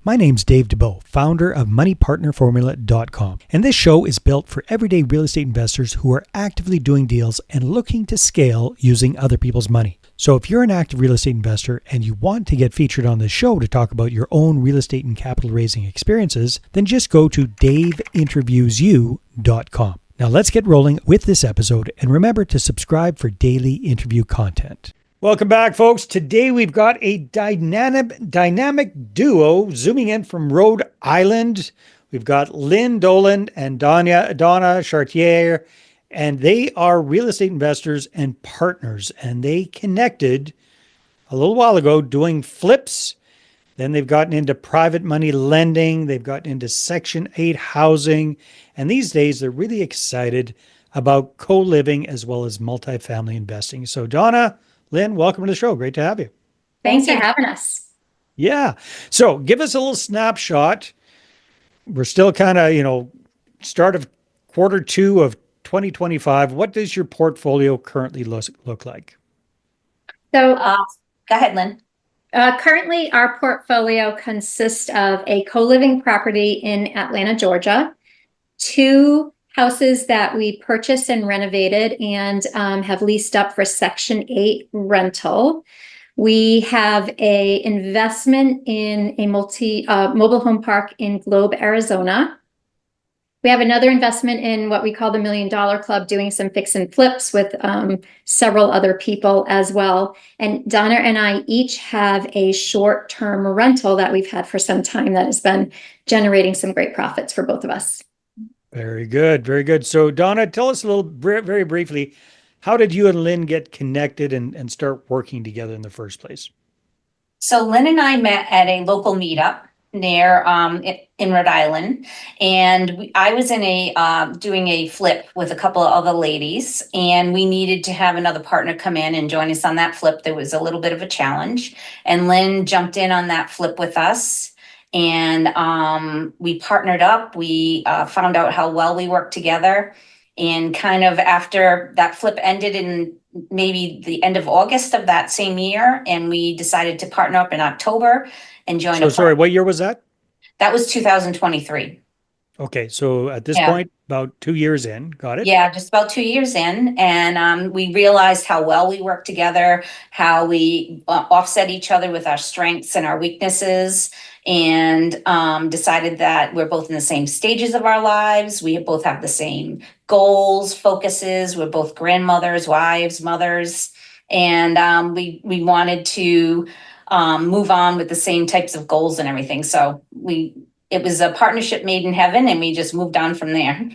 My name's Dave DeBow, founder of MoneyPartnerFormula.com, and this show is built for everyday real estate investors who are actively doing deals and looking to scale using other people's money. So if you're an active real estate investor and you want to get featured on this show to talk about your own real estate and capital raising experiences, then just go to daveinterviewsyou.com. Now let's get rolling with this episode, and remember to subscribe for daily interview content. Welcome back, folks. Today we've got a dynamic duo zooming in from Rhode Island. We've got Lynn Dolan and Donna Chartier, and they are real estate investors and partners, and they connected a little while ago doing flips. Then they've gotten into private money lending. They've gotten into Section 8 housing. And these days, they're really excited about co-living as well as multifamily investing. So Donna, Lynn, welcome to the show. Great to have you. Thanks for having us. Yeah. So give us a little snapshot. We're still kind of, start of quarter two of 2025. What does your portfolio currently look like? So Go ahead, Lynn. Currently, our portfolio consists of a co-living property in Atlanta, Georgia, 2 houses that we purchased and renovated and have leased up for Section 8 rental. We have a investment in a mobile home park in Globe, Arizona. We have another investment in what we call the $1 Million Club, doing some fix and flips with several other people as well. And Donna and I each have a short-term rental that we've had for some time that has been generating some great profits for both of us. Very good. Very good. So Donna, tell us a little, very briefly, how did you and Lynn get connected and start working together in the first place? So Lynn and I met at a local meetup near in Rhode Island, and I was in doing a flip with a couple of other ladies, and we needed to have another partner come in and join us on that flip. There was a little bit of a challenge, and Lynn jumped in on that flip with us, and we partnered up. We found out how well we worked together, and kind of after that flip ended in maybe the end of August of that same year, and we decided to partner up in October and join. So sorry, what year was that? That was 2023. Okay, so at this point, about 2 years in, got it? Yeah, just about 2 years in, and we realized how well we work together, how we offset each other with our strengths and our weaknesses, and decided that we're both in the same stages of our lives. We both have the same goals, focuses. We're both grandmothers, wives, mothers, and we wanted to move on with the same types of goals and everything. So it was a partnership made in heaven, and we just moved on from there.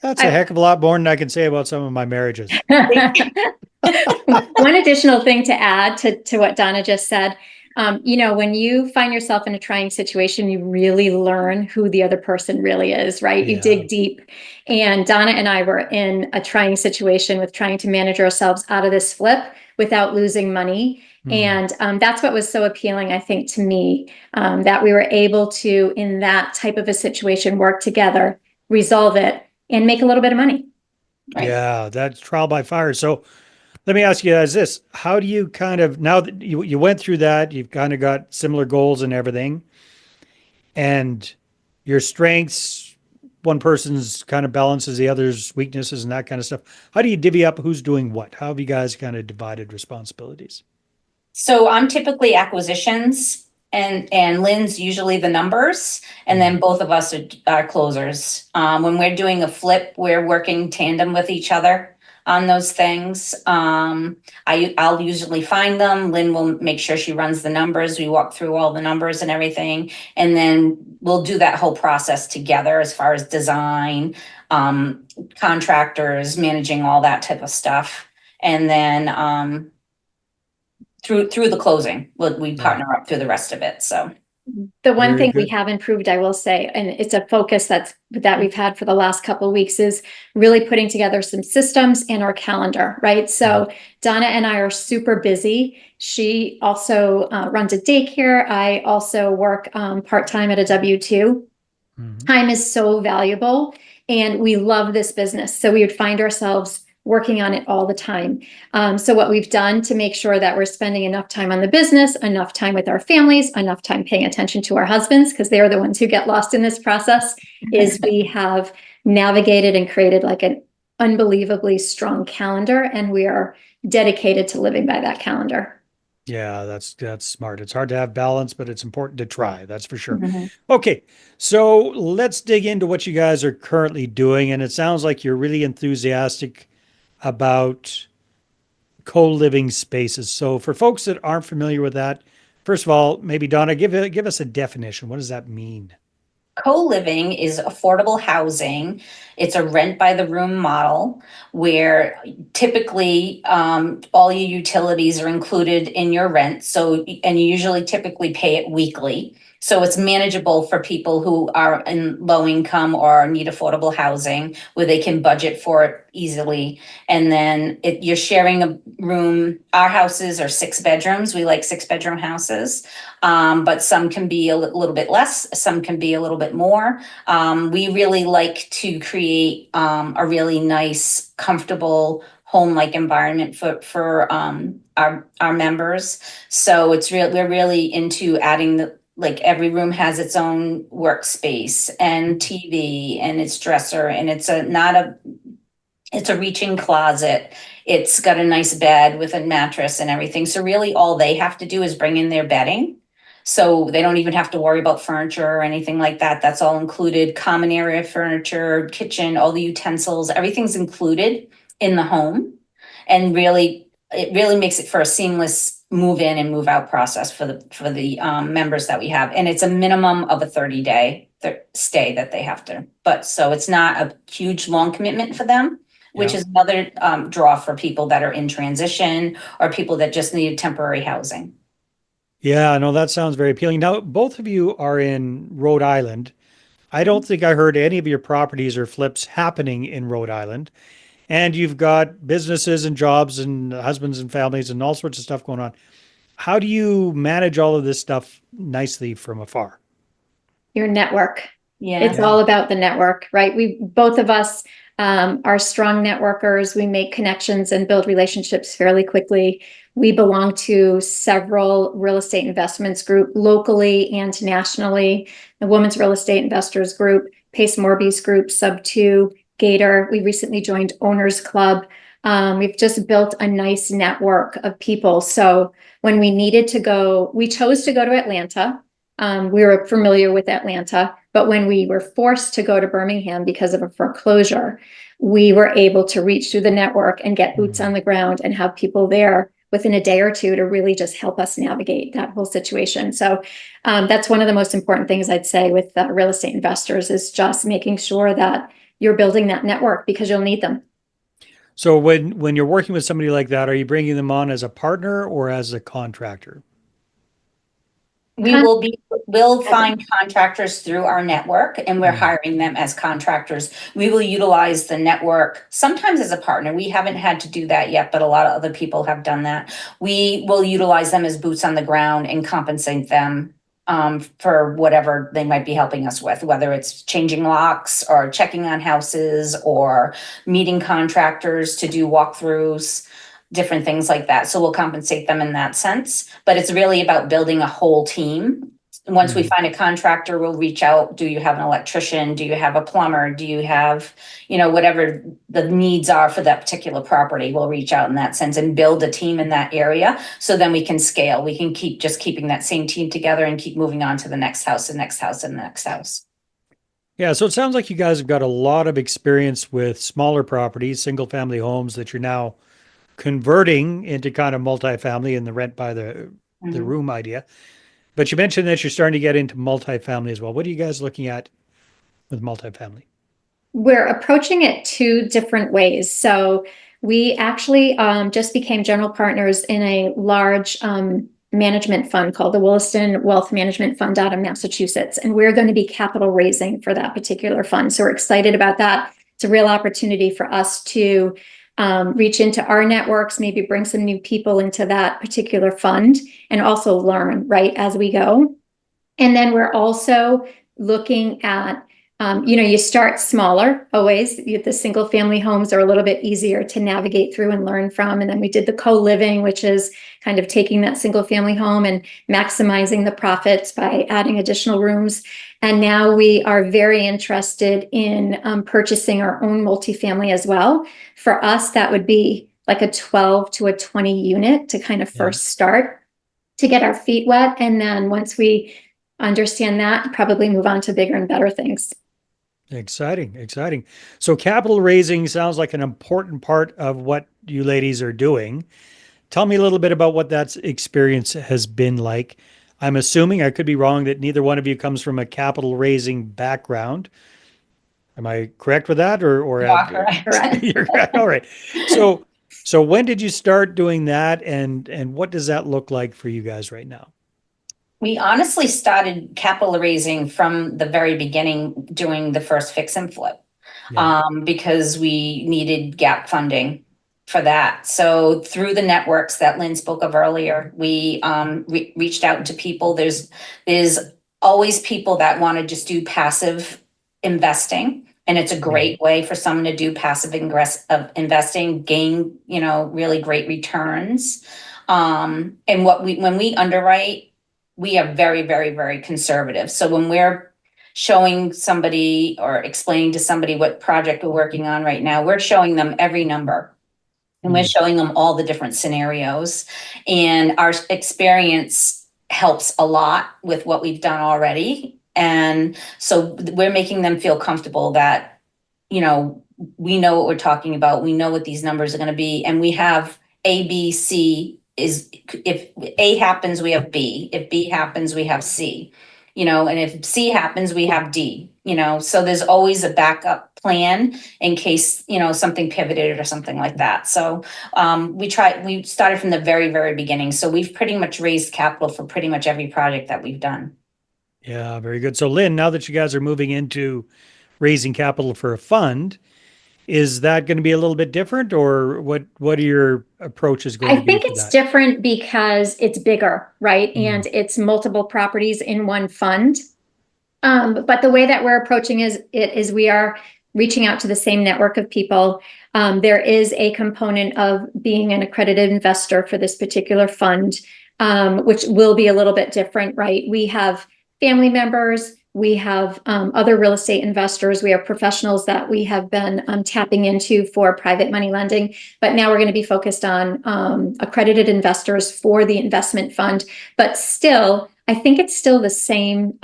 That's a heck of a lot more than I can say about some of my marriages. One additional thing to add to what Donna just said, when you find yourself in a trying situation, you really learn who the other person really is, right? Yeah. You dig deep. And Donna and I were in a trying situation with trying to manage ourselves out of this flip without losing money. And that's what was so appealing, I think, to me, that we were able to, in that type of a situation, work together, resolve it, and make a little bit of money. Right. Yeah, that's trial by fire. So let me ask you guys this. How do you kind of, now that you went through that, you've kind of got similar goals and everything, and your strengths, one person's kind of balances the other's weaknesses and that kind of stuff. How do you divvy up who's doing what? How have you guys kind of divided responsibilities? So I'm typically acquisitions, and Lynn's usually the numbers, and then both of us are closers. When we're doing a flip, we're working tandem with each other on those things. I'll usually find them. Lynn will make sure she runs the numbers. We walk through all the numbers and everything, and then we'll do that whole process together as far as design, contractors, managing all that type of stuff, and then through the closing, we partner up through the rest of it. So the one Very thing we good. have improved, I will say, and it's a focus that we've had for the last couple of weeks, is really putting together some systems and our calendar, right? So Donna and I are super busy. She also runs a daycare. I also work part-time at a W-2. Time is so valuable, and we love this business. So we would find ourselves working on it all the time. So what we've done to make sure that we're spending enough time on the business, enough time with our families, enough time paying attention to our husbands, because they're the ones who get lost in this process, is we have navigated and created like an unbelievably strong calendar, and we are dedicated to living by that calendar. Yeah, that's smart. It's hard to have balance, but it's important to try. That's for sure. Mhm. Okay, so let's dig into what you guys are currently doing. And it sounds like you're really enthusiastic about co-living spaces. So for folks that aren't familiar with that, first of all, maybe Donna, give us a definition. What does that mean? Co-living is affordable housing. It's a rent by the room model where typically all your utilities are included in your rent. So, and you usually typically pay it weekly. So it's manageable for people who are in low income or need affordable housing where they can budget for it easily. And then you're sharing a room. Our houses are 6 bedrooms. We like 6-bedroom houses. But some can be a little bit less, some can be a little bit more. We really like to create a really nice, comfortable home-like environment for our members. So we're really into adding like every room has its own workspace and TV and its dresser, and it's a reaching closet. It's got a nice bed with a mattress and everything. So really all they have to do is bring in their bedding. So they don't even have to worry about furniture or anything like that. That's all included. Common area furniture, kitchen, all the utensils, everything's included in the home. And it really makes it for a seamless move in and move out process for the members that we have. And it's a minimum of a 30-day stay that they have to, so it's not a huge long commitment for them, which is another draw for people that are in transition or people that just need temporary housing. Yeah, no, that sounds very appealing. Now, both of you are in Rhode Island. I don't think I heard any of your properties or flips happening in Rhode Island. And you've got businesses and jobs and husbands and families and all sorts of stuff going on. How do you manage all of this stuff nicely from afar? Your network. Yeah. It's all about the network, right? Both of us are strong networkers. We make connections and build relationships fairly quickly. We belong to several real estate investments group locally and nationally. The Women's Real Estate Investors Group, Pace Morby's group, Sub2, Gator. We recently joined Owners Club. We've just built a nice network of people. So when we needed to go, we chose to go to Atlanta. We were familiar with Atlanta, but when we were forced to go to Birmingham because of a foreclosure, we were able to reach through the network and get boots on the ground and have people there within a day or two to really just help us navigate that whole situation. So that's one of the most important things I'd say with real estate investors is just making sure that you're building that network because you'll need them. So when you're working with somebody like that, are you bringing them on as a partner or as a contractor? We'll find contractors through our network and we're hiring them as contractors. We will utilize the network sometimes as a partner. We haven't had to do that yet, but a lot of other people have done that. We will utilize them as boots on the ground and compensate them for whatever they might be helping us with, whether it's changing locks or checking on houses or meeting contractors to do walkthroughs, different things like that. So we'll compensate them in that sense, but it's really about building a whole team. Once we find a contractor, we'll reach out. Do you have an electrician? Do you have a plumber? Do you have, whatever the needs are for that particular property? We'll reach out in that sense and build a team in that area. So then we can scale. We can keep just keeping that same team together and keep moving on to the next house, the next house, and the next house. Yeah, so it sounds like you guys have got a lot of experience with smaller properties, single family homes that you're now converting into kind of multifamily and the rent by the room idea. But you mentioned that you're starting to get into multifamily as well. What are you guys looking at with multifamily? We're approaching it 2 different ways. So we actually just became general partners in a large management fund called the Williston Wealth Management Fund out of Massachusetts. And we're going to be capital raising for that particular fund. So we're excited about that. It's a real opportunity for us to reach into our networks, maybe bring some new people into that particular fund and also learn, right, as we go. And then we're also looking at You start smaller always. The single family homes are a little bit easier to navigate through and learn from. And then we did the co-living, which is kind of taking that single family home and maximizing the profits by adding additional rooms. And now we are very interested in purchasing our own multifamily as well. For us, that would be like a 12 to a 20 unit to kind of first start to get our feet wet. And then once we understand that, probably move on to bigger and better things. Exciting, exciting. So capital raising sounds like an important part of what you ladies are doing. Tell me a little bit about what that experience has been like. I'm assuming, I could be wrong, that neither one of you comes from a capital raising background. Am I correct with that, or Correct. you're correct? All right. So when did you start doing that, and what does that look like for you guys right now? We honestly started capital raising from the very beginning, doing the first fix and flip, because we needed gap funding for that. So through the networks that Lynn spoke of earlier, we reached out to people. There's always people that want to just do passive investing. And it's a great way for someone to do passive investing, gain, really great returns. And when we underwrite, we are very, very, very conservative. So when we're showing somebody or explaining to somebody what project we're working on right now, we're showing them every number. And we're showing them all the different scenarios. And our experience helps a lot with what we've done already. And so we're making them feel comfortable that, we know what we're talking about. We know what these numbers are going to be. And we have A, B, C. If A happens, we have B. If B happens, we have C. And if C happens, we have D. So there's always a backup plan in case, something pivoted or something like that. So we started from the very, very beginning. So we've pretty much raised capital for pretty much every project that we've done. Yeah, very good. So Lynn, now that you guys are moving into raising capital for a fund, is that going to be a little bit different, or what are your approaches going to be? I think it's different because it's bigger, right? And it's multiple properties in one fund. But the way that we're approaching is we are reaching out to the same network of people. There is a component of being an accredited investor for this particular fund, which will be a little bit different, right? We have family members, we have other real estate investors, we have professionals that we have been tapping into for private money lending, but now we're going to be focused on accredited investors for the investment fund. But still, I think it's still the same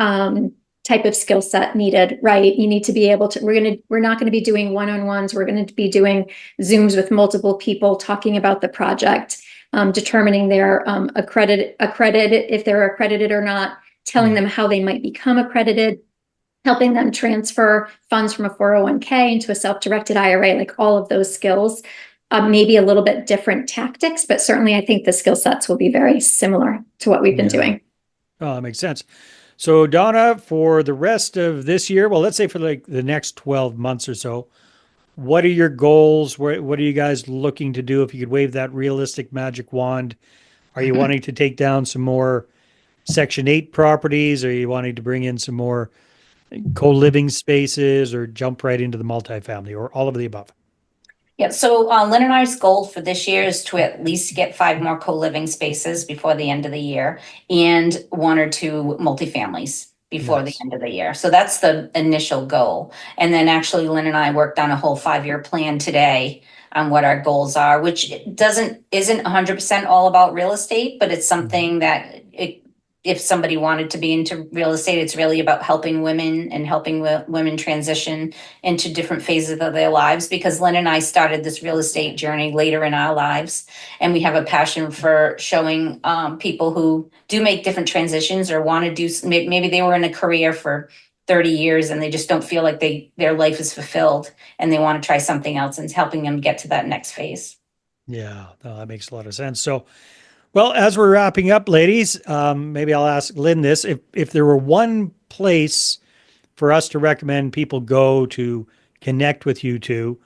type of skill set needed, right? You need to be able to, we're not going to be doing one-on-ones. We're going to be doing Zooms with multiple people talking about the project, determining their accredited, if they're accredited or not, telling them how they might become accredited, helping them transfer funds from a 401k into a self-directed IRA, like all of those skills, maybe a little bit different tactics, but certainly I think the skill sets will be very similar to what we've been doing. Oh, that makes sense. So Donna, for the rest of this year, well, let's say for like the next 12 months or so, what are your goals? What are you guys looking to do? If you could wave that realistic magic wand, are you wanting to take down some more Section 8 properties? Are you wanting to bring in some more co-living spaces, or jump right into the multifamily, or all of the above? Yeah, so Lynn and I's goal for this year is to at least get 5 more co-living spaces before the end of the year, and 1 or 2 multifamilies before the end of the year. So that's the initial goal. And then actually Lynn and I worked on a whole 5-year plan today on what our goals are, which isn't 100% all about real estate, but it's something that if somebody wanted to be into real estate, it's really about helping women and helping women transition into different phases of their lives. Because Lynn and I started this real estate journey later in our lives, and we have a passion for showing people who do make different transitions or want to do, maybe they were in a career for 30 years and they just don't feel like their life is fulfilled and they want to try something else, and helping them get to that next phase. Yeah, no, that makes a lot of sense. So, well, as we're wrapping up, ladies, maybe I'll ask Lynn this. If there were one place for us to recommend people go to connect with you to,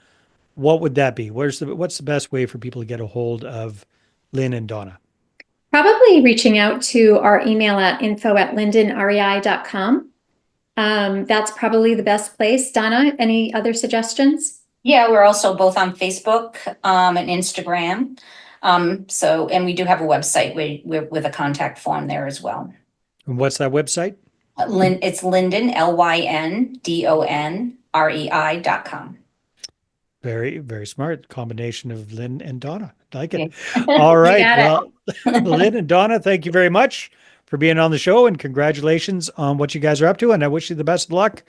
what would that be? What's the best way for people to get a hold of Lynn and Donna? Probably reaching out to our email at info@lindenrei.com. That's probably the best place. Donna, any other suggestions? Yeah, we're also both on Facebook, and Instagram. And we do have a website with a contact form there as well. And what's that website? It's Lyndon, LYNDONREI.com. Very, very smart combination of Lynn and Donna. I like it. Okay. All right. got Well, Lynn and Donna, thank you very much for being on the show, and congratulations on what you guys are up to. And I wish you the best of luck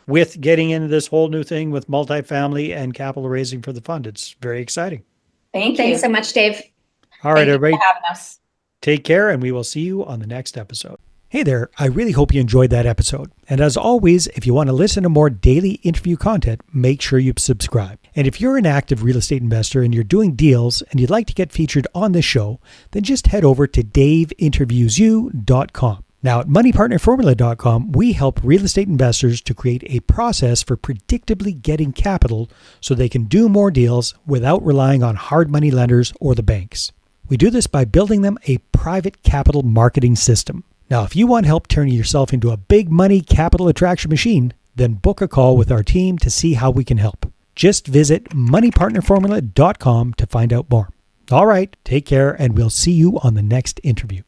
with getting into this whole new thing with multifamily and capital raising for the fund. It's very exciting. Thank you. Thanks so much, Dave. All right, Thank you everybody. for having us. Take care, and we will see you on the next episode. Hey there, I really hope you enjoyed that episode. And as always, if you want to listen to more daily interview content, make sure you subscribe. And if you're an active real estate investor and you're doing deals and you'd like to get featured on this show, then just head over to daveinterviewyou.com. Now, at moneypartnerformula.com, we help real estate investors to create a process for predictably getting capital so they can do more deals without relying on hard money lenders or the banks. We do this by building them a private capital marketing system. Now, if you want help turning yourself into a big money capital attraction machine, then book a call with our team to see how we can help. Just visit moneypartnerformula.com to find out more. All right, take care, and we'll see you on the next interview.